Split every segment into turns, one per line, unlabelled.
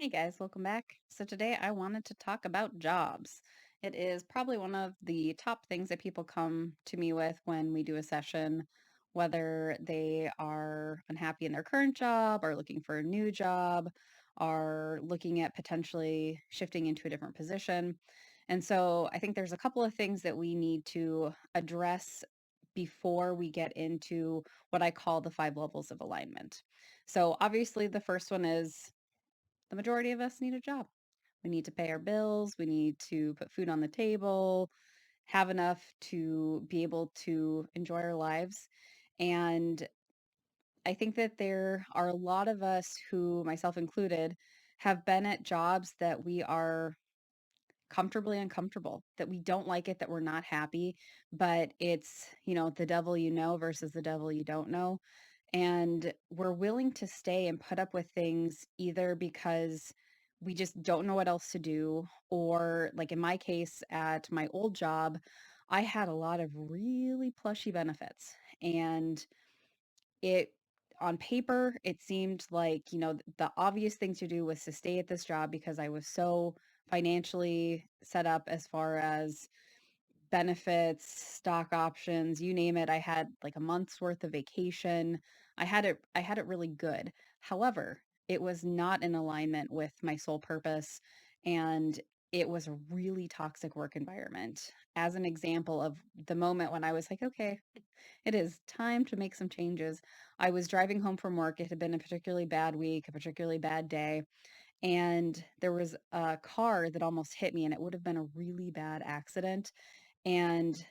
Hey guys, welcome back. So today I wanted to talk about jobs. It is probably one of the top things that people come to me with when we do a session, whether they are unhappy in their current job, are looking for a new job, are looking at potentially shifting into a different position. And so I think there's a couple of things that we need to address before we get into what I call the five levels of alignment. So obviously the first one is the majority of us need a job. We need to pay our bills, we need to put food on the table, have enough to be able to enjoy our lives. And I think that there are a lot of us who, myself included, have been at jobs that we are comfortably uncomfortable, that we don't like it, that we're not happy, but it's the devil you know versus the devil you don't know. And we're willing to stay and put up with things either because we just don't know what else to do, or like in my case at my old job, I had a lot of really plushy benefits. And it on paper, it seemed like, the obvious thing to do was to stay at this job because I was so financially set up as far as benefits, stock options, you name it. I had like a month's worth of vacation. I had it really good. However, it was not in alignment with my sole purpose, and it was a really toxic work environment. As an example of the moment when I was like, okay, it is time to make some changes. I was driving home from work. It had been a particularly bad week, a particularly bad day, and there was a car that almost hit me, and it would have been a really bad accident. And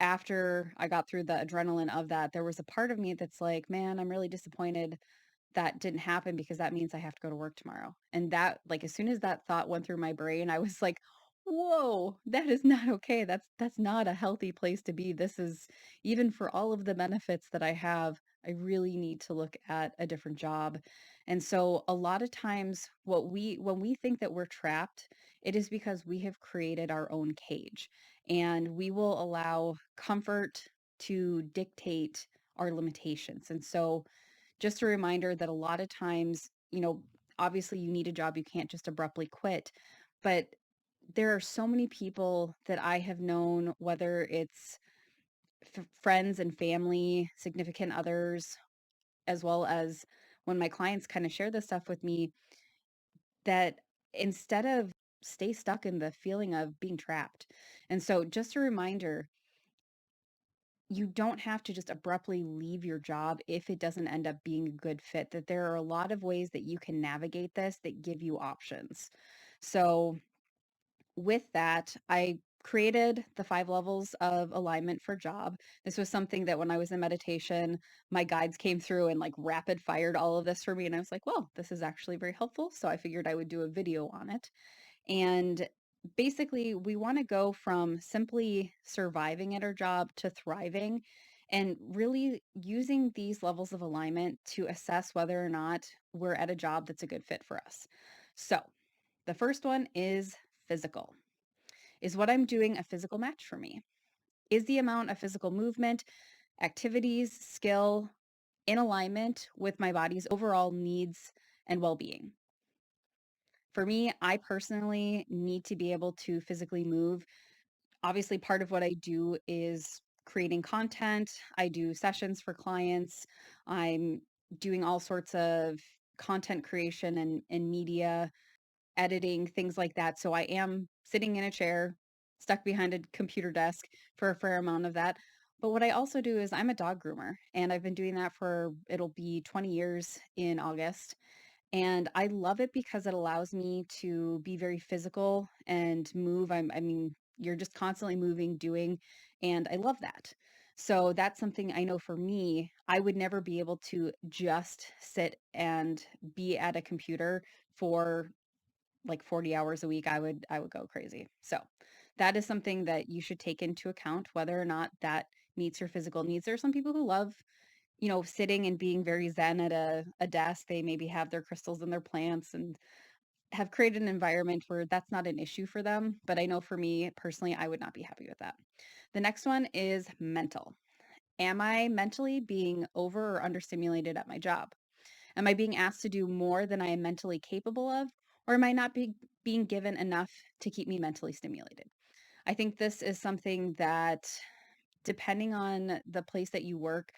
after I got through the adrenaline of that, there was a part of me that's like, "Man, I'm really disappointed that didn't happen because that means I have to go to work tomorrow." And that like, as soon as that thought went through my brain, I was like, "Whoa, that is not okay. That's not a healthy place to be. This is even for all of the benefits that I have, I really need to look at a different job." And so a lot of times when we think that we're trapped, it is because we have created our own cage, and we will allow comfort to dictate our limitations. And so just a reminder that a lot of times, obviously you need a job, you can't just abruptly quit, but there are so many people that I have known, whether it's friends and family, significant others, as well as when my clients kind of share this stuff with me, that instead of stay stuck in the feeling of being trapped. And so just a reminder, you don't have to just abruptly leave your job if it doesn't end up being a good fit, that there are a lot of ways that you can navigate this that give you options. So, with that, I created the five levels of alignment for job. This was something that when I was in meditation, my guides came through and like rapid fired all of this for me. And I was like, well, this is actually very helpful. So I figured I would do a video on it. And basically, we want to go from simply surviving at our job to thriving, and really using these levels of alignment to assess whether or not we're at a job that's a good fit for us. So, the first one is physical. Is what I'm doing a physical match for me? Is the amount of physical movement, activities, skill in alignment with my body's overall needs and well being? For me, I personally need to be able to physically move. Obviously, part of what I do is creating content. I do sessions for clients. I'm doing all sorts of content creation and media editing, things like that. So I am sitting in a chair, stuck behind a computer desk for a fair amount of that. But what I also do is I'm a dog groomer, and I've been doing that for it'll be 20 years in August. And I love it because it allows me to be very physical and move. I mean, you're just constantly moving, doing, and I love that. So that's something I know for me, I would never be able to just sit and be at a computer for like 40 hours a week. I would go crazy. So that is something that you should take into account whether or not that meets your physical needs. There are some people who love sitting and being very zen at a desk. They maybe have their crystals and their plants and have created an environment where that's not an issue for them. But I know for me personally, I would not be happy with that. The next one is mental. Am I mentally being over or understimulated at my job? Am I being asked to do more than I am mentally capable of? or am I not being given enough to keep me mentally stimulated? I think this is something that, depending on the place that you work,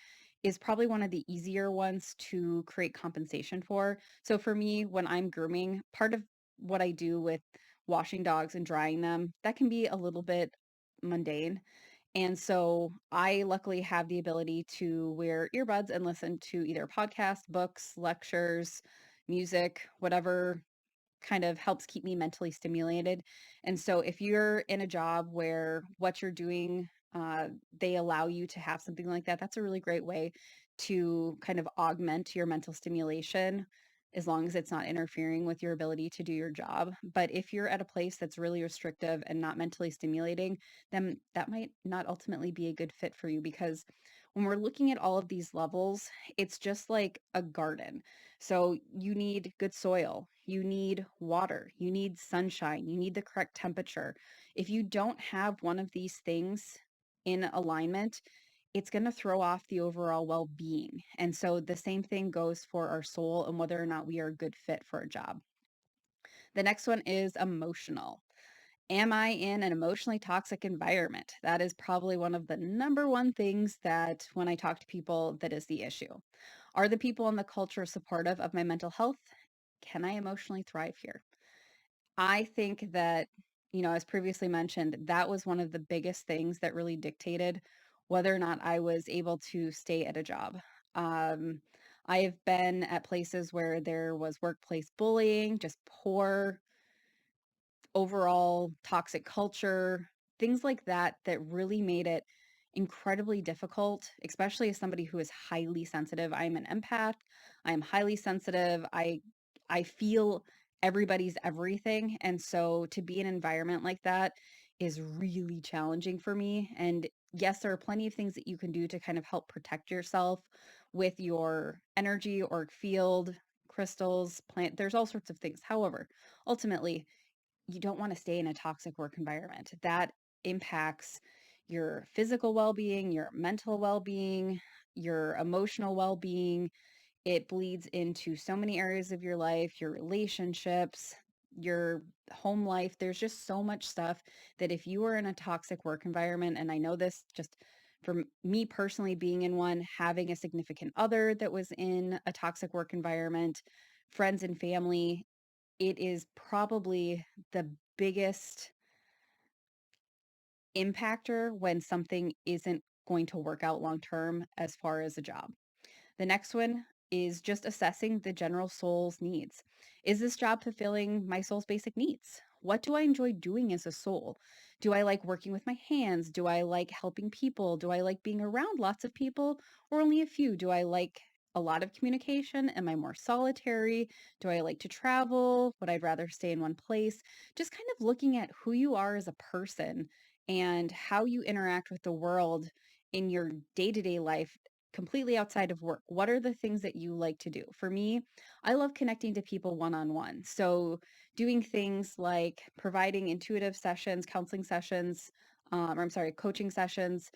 is probably one of the easier ones to create compensation for. So for me, when I'm grooming, part of what I do with washing dogs and drying them, that can be a little bit mundane. And so I luckily have the ability to wear earbuds and listen to either podcasts, books, lectures, music, whatever kind of helps keep me mentally stimulated. And so if you're in a job where what you're doing, they allow you to have something like that, that's a really great way to kind of augment your mental stimulation as long as it's not interfering with your ability to do your job. But if you're at a place that's really restrictive and not mentally stimulating, then that might not ultimately be a good fit for you, because when we're looking at all of these levels, it's just like a garden. So you need good soil, you need water, you need sunshine, you need the correct temperature. If you don't have one of these things in alignment, it's going to throw off the overall well-being. And so the same thing goes for our soul and whether or not we are a good fit for a job. The next one is emotional. Am I in an emotionally toxic environment? That is probably one of the number one things that when I talk to people, that is the issue. Are the people in the culture supportive of my mental health? Can I emotionally thrive here? I think that, as previously mentioned, that was one of the biggest things that really dictated whether or not I was able to stay at a job. Um, I have been at places where there was workplace bullying, just poor overall toxic culture, things like that, that really made it incredibly difficult, especially as somebody who is highly sensitive. I'm an empath. I am highly sensitive. I feel everybody's everything. And so to be in an environment like that is really challenging for me. And yes, there are plenty of things that you can do to kind of help protect yourself with your energy or field, crystals, plant. There's all sorts of things. However, ultimately, you don't want to stay in a toxic work environment. That impacts your physical well-being, your mental well-being, your emotional well-being. It bleeds into so many areas of your life, your relationships, your home life. There's just so much stuff that if you are in a toxic work environment, and I know this just for me personally being in one, having a significant other that was in a toxic work environment, friends and family, it is probably the biggest impactor when something isn't going to work out long term as far as a job. The next one is just assessing the general soul's needs. Is this job fulfilling my soul's basic needs? What do I enjoy doing as a soul? Do I like working with my hands? Do I like helping people? Do I like being around lots of people or only a few? Do I like a lot of communication? Am I more solitary? Do I like to travel? Would I rather stay in one place? Just kind of looking at who you are as a person and how you interact with the world in your day to day life completely outside of work. What are the things that you like to do? For me, I love connecting to people one on one. So, doing things like providing intuitive sessions, counseling sessions, or I'm sorry, coaching sessions,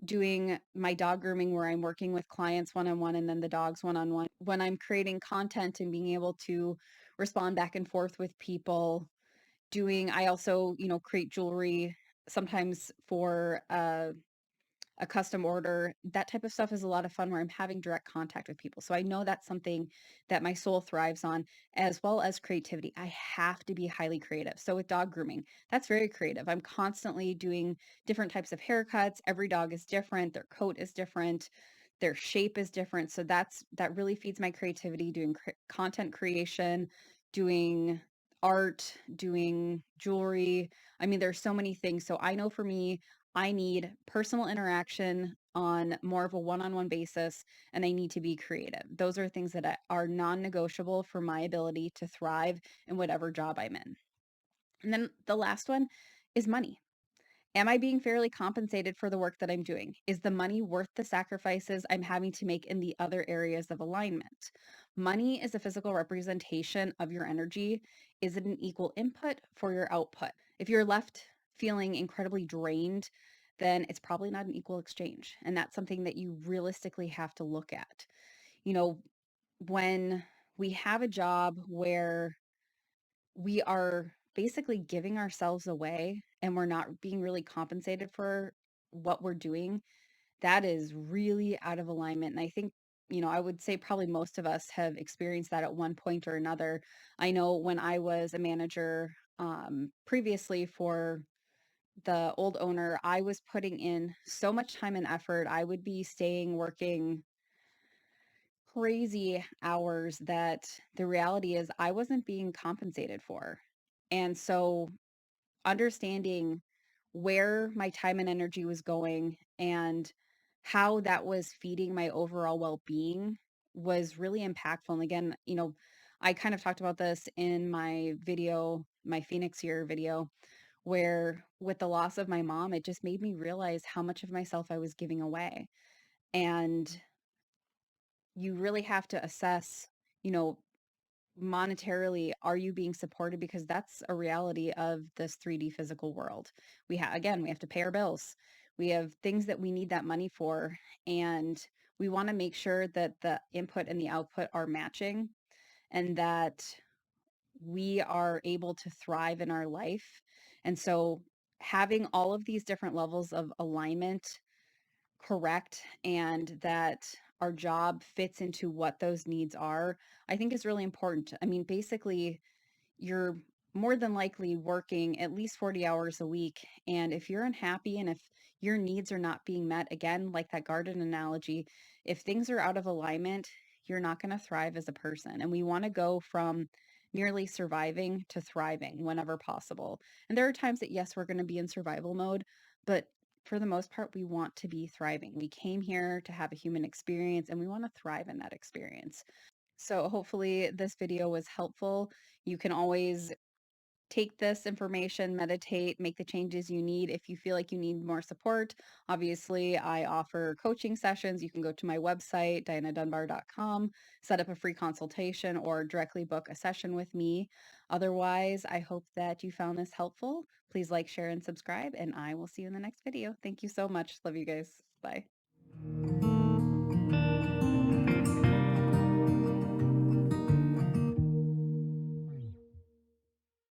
doing my dog grooming where I'm working with clients one on one and then the dogs one on one. When I'm creating content and being able to respond back and forth with people, I also, create jewelry sometimes for a custom order. That type of stuff is a lot of fun where I'm having direct contact with people. So I know that's something that my soul thrives on, as well as creativity. I have to be highly creative. So with dog grooming, that's very creative. I'm constantly doing different types of haircuts. Every dog is different, their coat is different, their shape is different. So that really feeds my creativity, doing content creation, doing art, doing jewelry. I mean, there's so many things. So I know for me, I need personal interaction on more of a one-on-one basis, and I need to be creative. Those are things that are non-negotiable for my ability to thrive in whatever job I'm in. And then the last one is money. Am I being fairly compensated for the work that I'm doing? Is the money worth the sacrifices I'm having to make in the other areas of alignment? Money is a physical representation of your energy. Is it an equal input for your output? If you're left feeling incredibly drained, then it's probably not an equal exchange. And that's something that you realistically have to look at. You know, when we have a job where we are basically giving ourselves away and we're not being really compensated for what we're doing, that is really out of alignment. And I think, I would say probably most of us have experienced that at one point or another. I know when I was a manager previously for the old owner, I was putting in so much time and effort. I would be staying working crazy hours that the reality is I wasn't being compensated for. And so understanding where my time and energy was going and how that was feeding my overall well-being was really impactful. And again, I kind of talked about this in my video, my Phoenix Year video, where with the loss of my mom, it just made me realize how much of myself I was giving away. And you really have to assess, you know, monetarily, are you being supported? Because that's a reality of this 3D physical world. We have to pay our bills. We have things that we need that money for, and we want to make sure that the input and the output are matching and that we are able to thrive in our life. And so having all of these different levels of alignment correct and that our job fits into what those needs are, I think is really important. I mean, basically, you're more than likely working at least 40 hours a week. And if you're unhappy and if your needs are not being met, again, like that garden analogy, if things are out of alignment, you're not going to thrive as a person. And we want to go from merely surviving to thriving whenever possible. And there are times that, yes, we're going to be in survival mode, but for the most part, we want to be thriving. We came here to have a human experience and we want to thrive in that experience. So hopefully this video was helpful. You can always take this information, meditate, make the changes you need. If you feel like you need more support, obviously I offer coaching sessions. You can go to my website, dianadunbar.com, set up a free consultation or directly book a session with me. Otherwise, I hope that you found this helpful. Please like, share, and subscribe, and I will see you in the next video. Thank you so much. Love you guys. Bye.